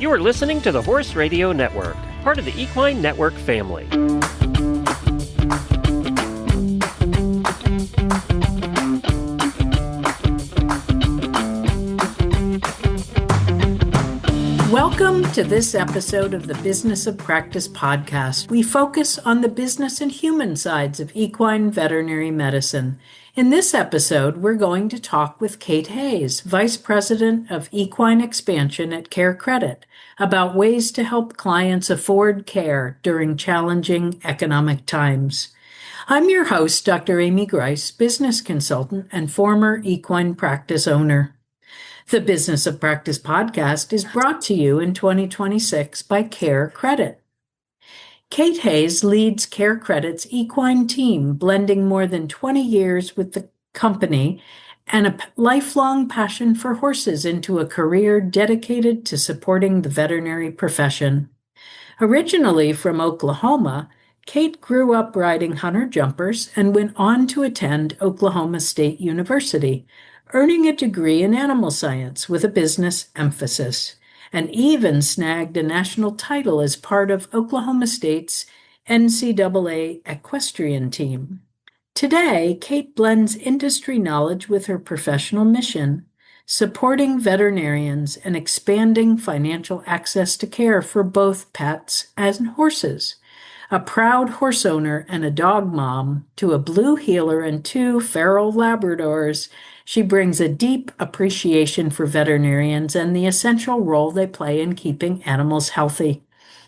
You are listening to the Horse Radio Network, part of the Equine Network family. Welcome to this episode of the Business of Practice podcast. We focus on the business and human sides of equine veterinary medicine. In this episode, we're going to talk with Kate Hayes, Vice President of Equine Expansion at CareCredit, about ways to help clients afford care during challenging economic times. I'm your host, Dr. Amy Grice, business consultant and former equine practice owner. The Business of Practice podcast is brought to you in 2026 by CareCredit. Kate Hayes leads CareCredit's equine team, blending more than 20 years with the company and a lifelong passion for horses into a career dedicated to supporting the veterinary profession. Originally from Oklahoma, Kate grew up riding hunter jumpers and went on to attend Oklahoma State University, earning a degree in animal science with a business emphasis, and even snagged a national title as part of Oklahoma State's NCAA equestrian team. Today, Kate blends industry knowledge with her professional mission, supporting veterinarians and expanding financial access to care for both pets and horses. A proud horse owner and a dog mom to a blue heeler and 2 feral Labradors, she brings a deep appreciation for veterinarians and the essential role they play in keeping animals healthy.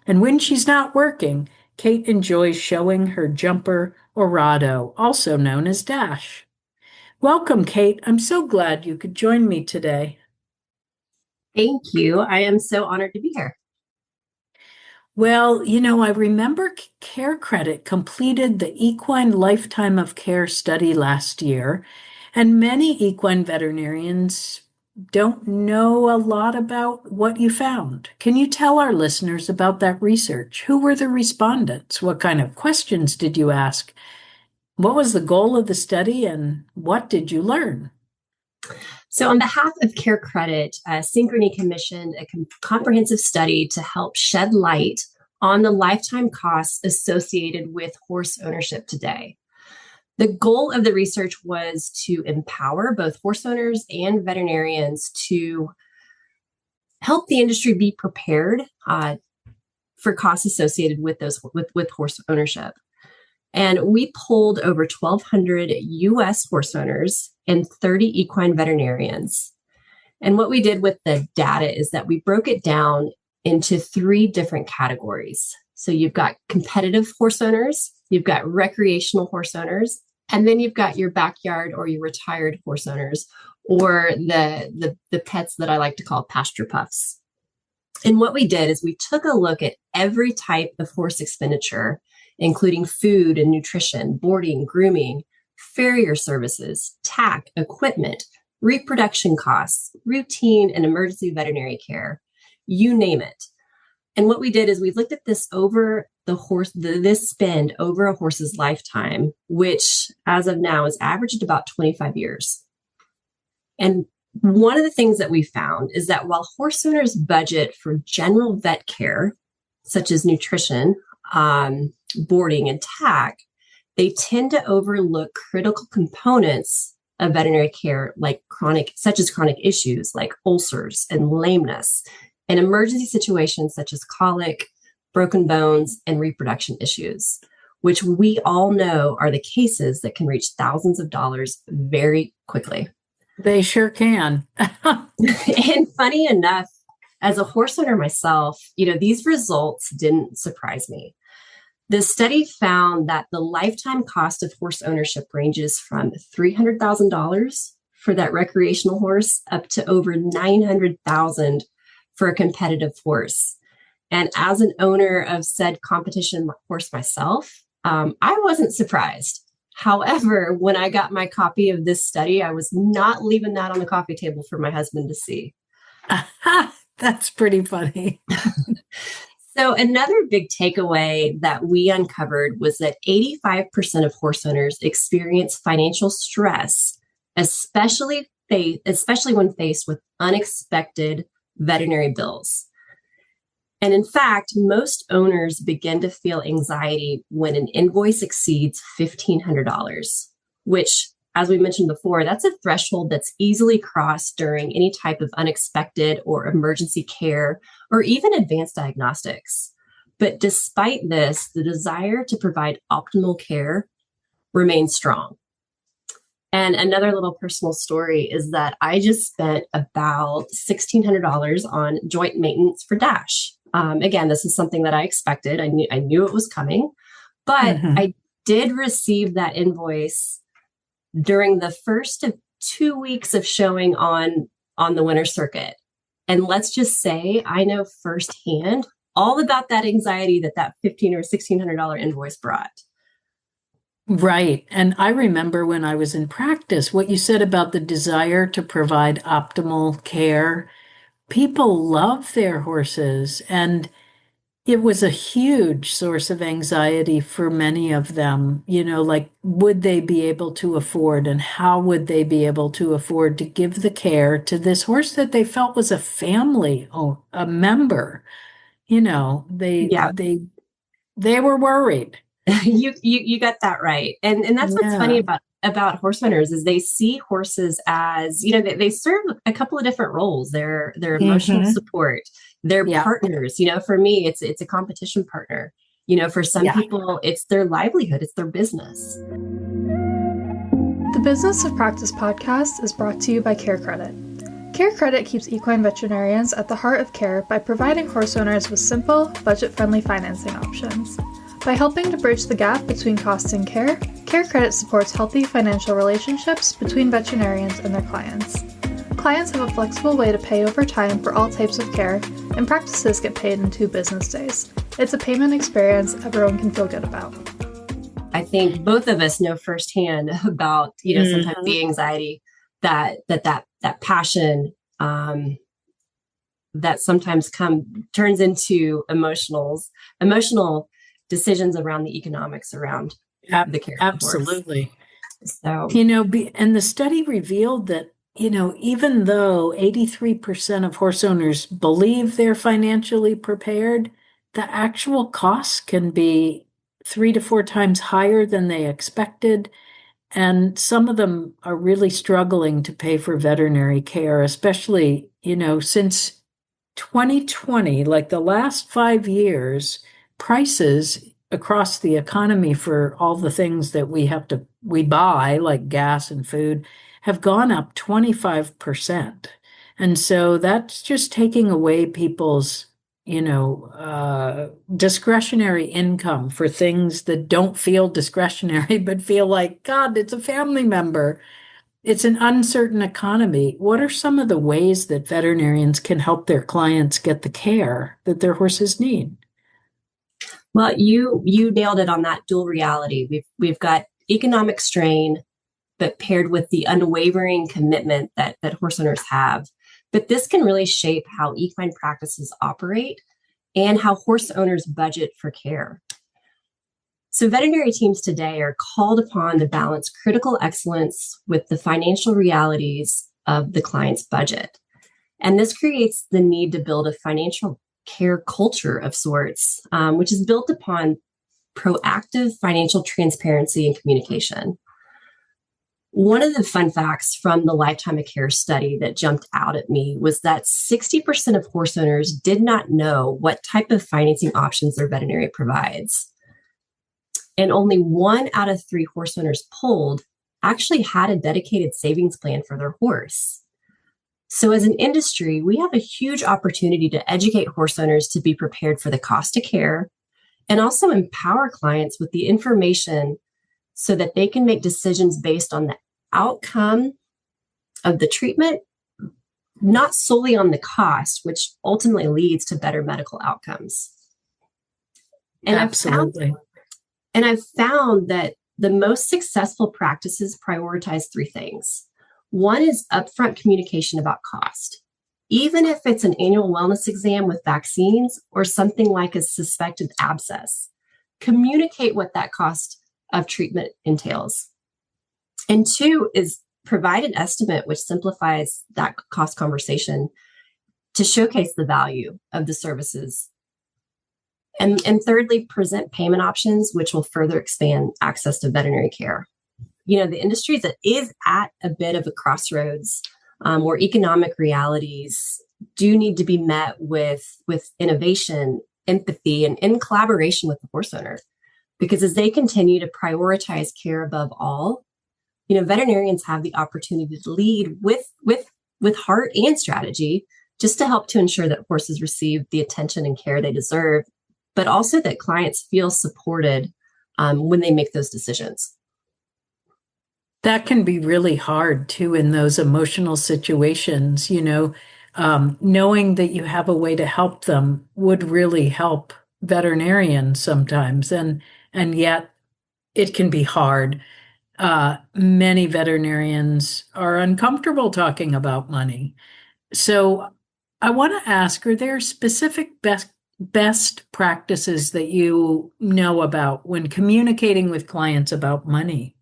And when she's not working, Kate enjoys showing her jumper, Orado, also known as Dash. Welcome, Kate. I'm so glad you could join me today. Thank you. I am so honored to be here. Well, I remember CareCredit completed the Equine Lifetime of Care study last year, and many equine veterinarians don't know a lot about what you found. Can you tell our listeners about that research? Who were the respondents? What kind of questions did you ask? What was the goal of the study, and what did you learn? So on behalf of CareCredit, Synchrony commissioned a comprehensive study to help shed light on the lifetime costs associated with horse ownership today. The goal of the research was to empower both horse owners and veterinarians to help the industry be prepared for costs associated with with horse ownership. And we polled over 1,200 U.S. horse owners and 30 equine veterinarians. And what we did with the data is that we broke it down into 3 different categories. So you've got competitive horse owners, you've got recreational horse owners, and then you've got your backyard or your retired horse owners, or the pets that I like to call pasture puffs. And what we did is we took a look at every type of horse expenditure, including food and nutrition, boarding, grooming, farrier services, tack, equipment, reproduction costs, routine and emergency veterinary care, you name it. And what we did is we looked at this over this spend over a horse's lifetime, which as of now is averaged about 25 years. And one of the things that we found is that while horse owners budget for general vet care, such as nutrition, boarding, and tack, they tend to overlook critical components of veterinary care such as chronic issues like ulcers and lameness, and emergency situations such as colic, broken bones, and reproduction issues, which we all know are the cases that can reach thousands of dollars very quickly. They sure can. And funny enough, as a horse owner myself, these results didn't surprise me. The study found that the lifetime cost of horse ownership ranges from $300,000 for that recreational horse up to over $900,000 for a competitive horse. And as an owner of said competition horse myself, I wasn't surprised. However, when I got my copy of this study, I was not leaving that on the coffee table for my husband to see. That's pretty funny. So another big takeaway that we uncovered was that 85% of horse owners experience financial stress, especially when faced with unexpected veterinary bills. And in fact, most owners begin to feel anxiety when an invoice exceeds $1,500, which, as we mentioned before, that's a threshold that's easily crossed during any type of unexpected or emergency care or even advanced diagnostics. But despite this, the desire to provide optimal care remains strong. And another little personal story is that I just spent about $1,600 on joint maintenance for Dash. Again, this is something that I expected. I knew it was coming, but I did receive that invoice during the first of 2 weeks of showing on the winter circuit. And let's just say I know firsthand all about that anxiety that $1,500 or $1,600 invoice brought. Right. And I remember when I was in practice, what you said about the desire to provide optimal care. People love their horses, and it was a huge source of anxiety for many of them. Like, would they be able to afford, and how would they be able to afford to give the care to this horse that they felt was a family or a member? Yeah. They were worried. You got that right. And that's what's funny about horse owners is they see horses as, they serve a couple of different roles. They're emotional support, they're partners. For me, it's a competition partner. For some people, it's their livelihood, it's their business. The Business of Practice podcast is brought to you by CareCredit. CareCredit keeps equine veterinarians at the heart of care by providing horse owners with simple, budget-friendly financing options. By helping to bridge the gap between cost and care, CareCredit supports healthy financial relationships between veterinarians and their clients. Clients have a flexible way to pay over time for all types of care, and practices get paid in 2 business days. It's a payment experience everyone can feel good about. I think both of us know firsthand about, sometimes the anxiety that passion that sometimes turns into emotional decisions around the economics around the care. Absolutely. So, and the study revealed that, even though 83% of horse owners believe they're financially prepared, the actual costs can be 3 to 4 times higher than they expected. And some of them are really struggling to pay for veterinary care, especially, since 2020, like the last 5 years, prices across the economy for all the things that we buy, like gas and food, have gone up 25%. And so that's just taking away people's, discretionary income for things that don't feel discretionary, but feel like, God, it's a family member. It's an uncertain economy. What are some of the ways that veterinarians can help their clients get the care that their horses need? Well, you nailed it on that dual reality. We've got economic strain, but paired with the unwavering commitment that horse owners have. But this can really shape how equine practices operate and how horse owners budget for care. So veterinary teams today are called upon to balance critical excellence with the financial realities of the client's budget. And this creates the need to build a financial care culture of sorts, which is built upon proactive financial transparency and communication. One of the fun facts from the Lifetime of Care study that jumped out at me was that 60% of horse owners did not know what type of financing options their veterinary provides. And only 1 out of 3 horse owners polled actually had a dedicated savings plan for their horse. So as an industry, we have a huge opportunity to educate horse owners to be prepared for the cost of care and also empower clients with the information so that they can make decisions based on the outcome of the treatment, not solely on the cost, which ultimately leads to better medical outcomes. And Absolutely. I've found that the most successful practices prioritize 3 things. One is upfront communication about cost. Even if it's an annual wellness exam with vaccines or something like a suspected abscess, communicate what that cost of treatment entails. And 2 is provide an estimate which simplifies that cost conversation to showcase the value of the services And thirdly, present payment options, which will further expand access to veterinary care. The industry is at a bit of a crossroads where economic realities do need to be met with innovation, empathy, and in collaboration with the horse owner. Because as they continue to prioritize care above all, veterinarians have the opportunity to lead with heart and strategy, just to help to ensure that horses receive the attention and care they deserve, but also that clients feel supported when they make those decisions. That can be really hard too in those emotional situations, knowing that you have a way to help them would really help veterinarians sometimes. And yet it can be hard. Many veterinarians are uncomfortable talking about money. So I want to ask, are there specific best practices that you know about when communicating with clients about money?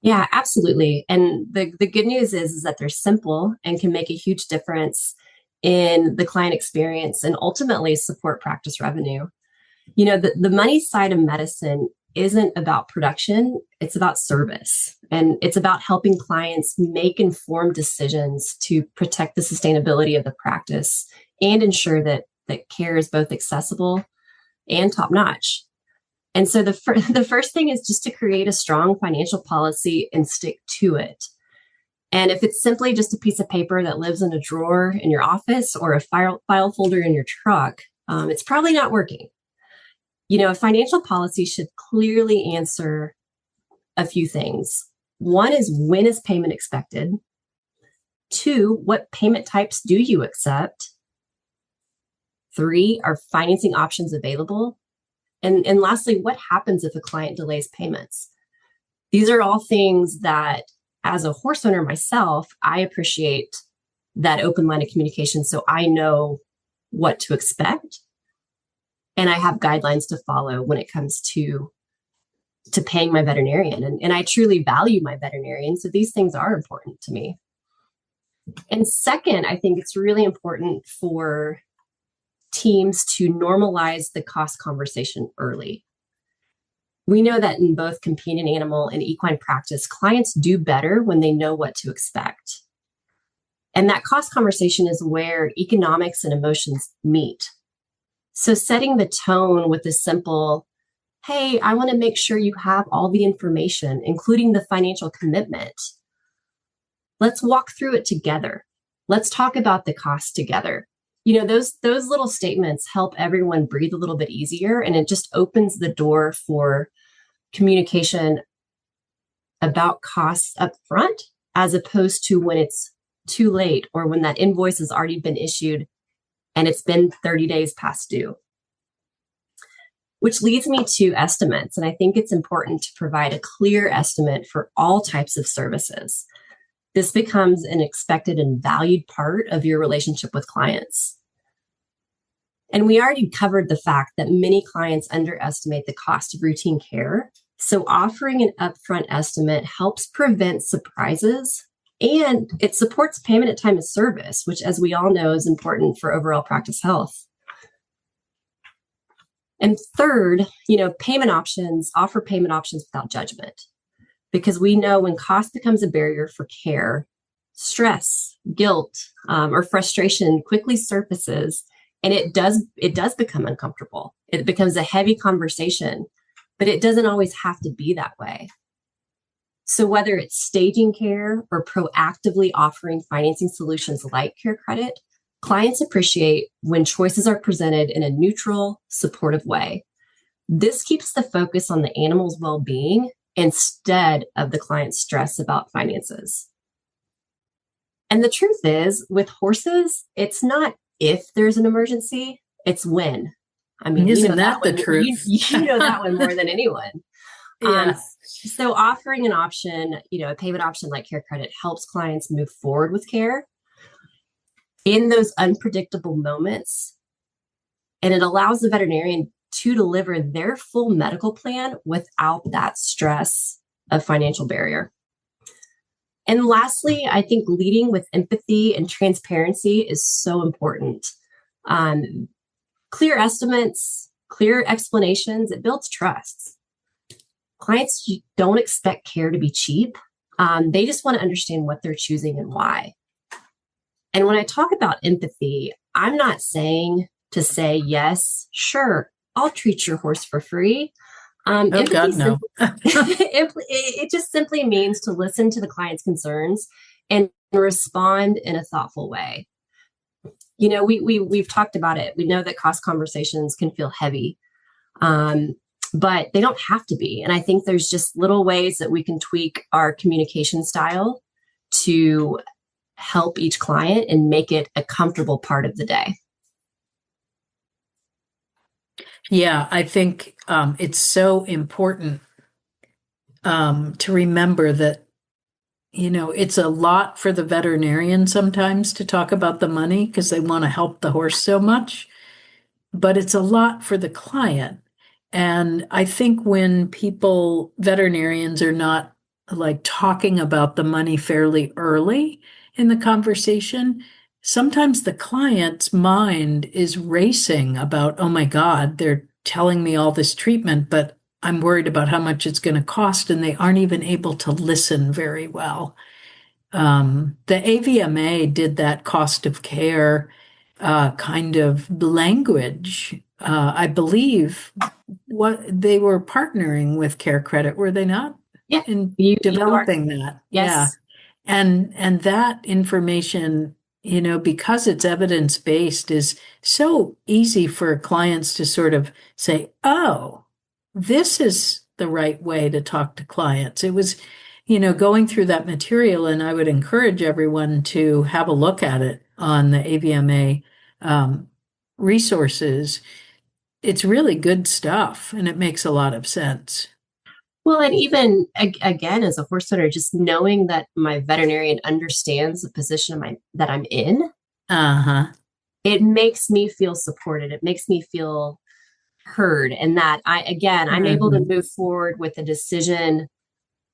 Yeah, absolutely. And the good news is that they're simple and can make a huge difference in the client experience and ultimately support practice revenue. The money side of medicine isn't about production, it's about service. And it's about helping clients make informed decisions to protect the sustainability of the practice and ensure that care is both accessible and top-notch. And so the first thing is just to create a strong financial policy and stick to it. And if it's simply just a piece of paper that lives in a drawer in your office or a file folder in your truck, it's probably not working. A financial policy should clearly answer a few things. One is, when is payment expected? 2, what payment types do you accept? 3, are financing options available? And lastly, what happens if a client delays payments? These are all things that, as a horse owner myself, I appreciate that open line of communication so I know what to expect. And I have guidelines to follow when it comes to paying my veterinarian. And I truly value my veterinarian. So these things are important to me. And second, I think it's really important for teams to normalize the cost conversation early. We know that in both companion animal and equine practice, clients do better when they know what to expect. And that cost conversation is where economics and emotions meet. So setting the tone with a simple, hey, I want to make sure you have all the information, including the financial commitment. Let's walk through it together. Let's talk about the cost together. Those little statements help everyone breathe a little bit easier, and it just opens the door for communication about costs up front, as opposed to when it's too late or when that invoice has already been issued and it's been 30 days past due. Which leads me to estimates. And I think it's important to provide a clear estimate for all types of services. This becomes an expected and valued part of your relationship with clients. And we already covered the fact that many clients underestimate the cost of routine care. So offering an upfront estimate helps prevent surprises, and it supports payment at time of service, which, as we all know, is important for overall practice health. And third, offer payment options without judgment, because we know when cost becomes a barrier for care, stress, guilt, or frustration quickly surfaces, and it does become uncomfortable. It becomes a heavy conversation, but it doesn't always have to be that way. So whether it's staging care or proactively offering financing solutions like CareCredit, clients appreciate when choices are presented in a neutral, supportive way. This keeps the focus on the animal's well-being instead of the client's stress about finances. And the truth is, with horses, it's not if there's an emergency, it's when. I mean, isn't that the truth? You know that one more than anyone. Yes. So offering an option, a payment option like CareCredit helps clients move forward with care in those unpredictable moments. And it allows the veterinarian to deliver their full medical plan without that stress of financial barrier. And lastly, I think leading with empathy and transparency is so important. Clear estimates, clear explanations, it builds trust. Clients don't expect care to be cheap. They just want to understand what they're choosing and why. And when I talk about empathy, I'm not saying to say, yes, sure, I'll treat your horse for free. Oh, God, no. It just simply means to listen to the client's concerns and respond in a thoughtful way. You know, we've talked about it. We know that cost conversations can feel heavy, but they don't have to be. And I think there's just little ways that we can tweak our communication style to help each client and make it a comfortable part of the day. Yeah, I think it's so important to remember that, you know, it's a lot for the veterinarian sometimes to talk about the money because they want to help the horse so much, but it's a lot for the client. And I think when veterinarians are not like talking about the money fairly early in the conversation, sometimes the client's mind is racing about, oh my God, they're telling me all this treatment, but I'm worried about how much it's going to cost, and they aren't even able to listen very well. The AVMA did that cost of care kind of language. I believe what they were partnering with CareCredit, were they not? Yeah, In you developing that. Yes. Yeah. And that information, you know, because it's evidence-based, is so easy for clients to sort of say, oh, this is the right way to talk to clients. It was, you know, going through that material, and I would encourage everyone to have a look at it on the AVMA resources. It's really good stuff, and it makes a lot of sense. Well, and even again, as a horse owner, just knowing that my veterinarian understands the position that I'm in, it makes me feel supported. It makes me feel heard, and that I'm able to move forward with a decision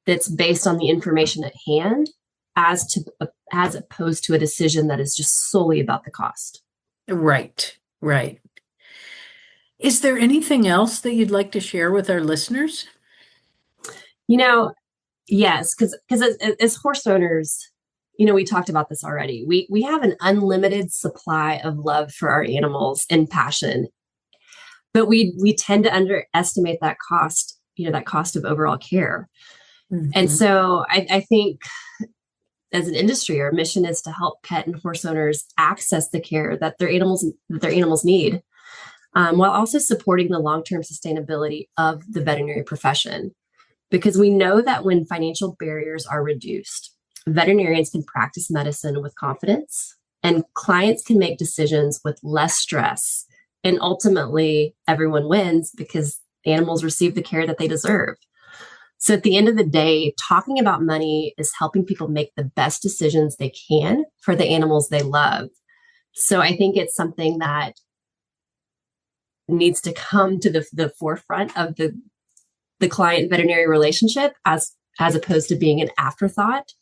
that's based on the information at hand, as opposed to a decision that is just solely about the cost. Right. Is there anything else that you'd like to share with our listeners? You know, yes, because as horse owners, you know, we talked about this already. We have an unlimited supply of love for our animals and passion, but we tend to underestimate that cost. You know, that cost of overall care. Mm-hmm. And so I think, as an industry, our mission is to help pet and horse owners access the care that their animals need, while also supporting the long-term sustainability of the veterinary profession. Because we know that when financial barriers are reduced, veterinarians can practice medicine with confidence, and clients can make decisions with less stress. And ultimately, everyone wins because animals receive the care that they deserve. So at the end of the day, talking about money is helping people make the best decisions they can for the animals they love. So I think it's something that needs to come to the forefront of the client veterinary relationship, as opposed to being an afterthought,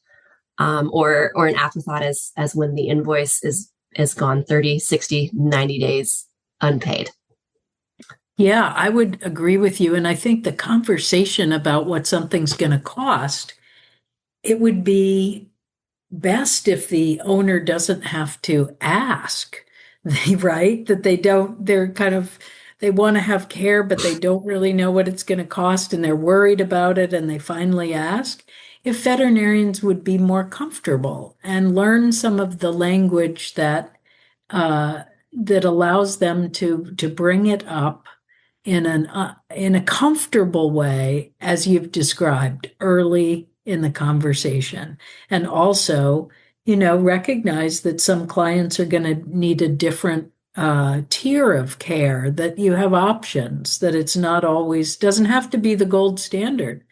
or an afterthought as when the invoice is gone 30, 60, 90 days unpaid. Yeah, I would agree with you. And I think the conversation about what something's going to cost, it would be best if the owner doesn't have to ask, right? That they want to have care, but they don't really know what it's going to cost, and they're worried about it, and they finally ask. If veterinarians would be more comfortable and learn some of the language that allows them to bring it up in a comfortable way, as you've described, early in the conversation, and also, you know, recognize that some clients are going to need a different tier of care, that you have options, that it's not always, doesn't have to be the gold standard.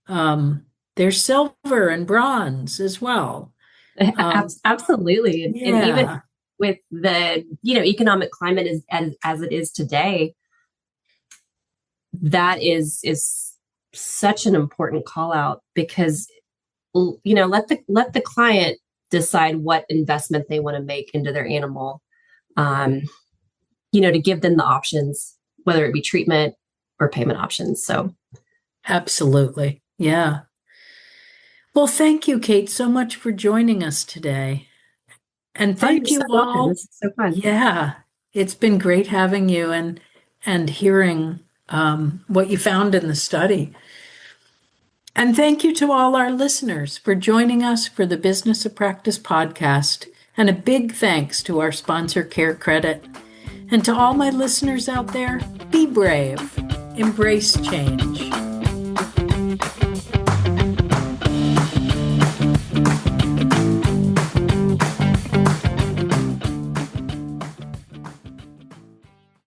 There's silver and bronze as well. Absolutely. And even with the, you know, economic climate as it is today, that is such an important call out, because, you know, let the client decide what investment they want to make into their animal. You know, to give them the options whether it be treatment or payment options. So Absolutely. Yeah. Well, thank you, Kate, so much for joining us today. And thank you you're so welcome. all. This is so fun. Yeah, it's been great having you and hearing what you found in the study. And thank you to all our listeners for joining us for the Business of Practice podcast. And a big thanks to our sponsor, CareCredit. And to all my listeners out there, be brave, embrace change.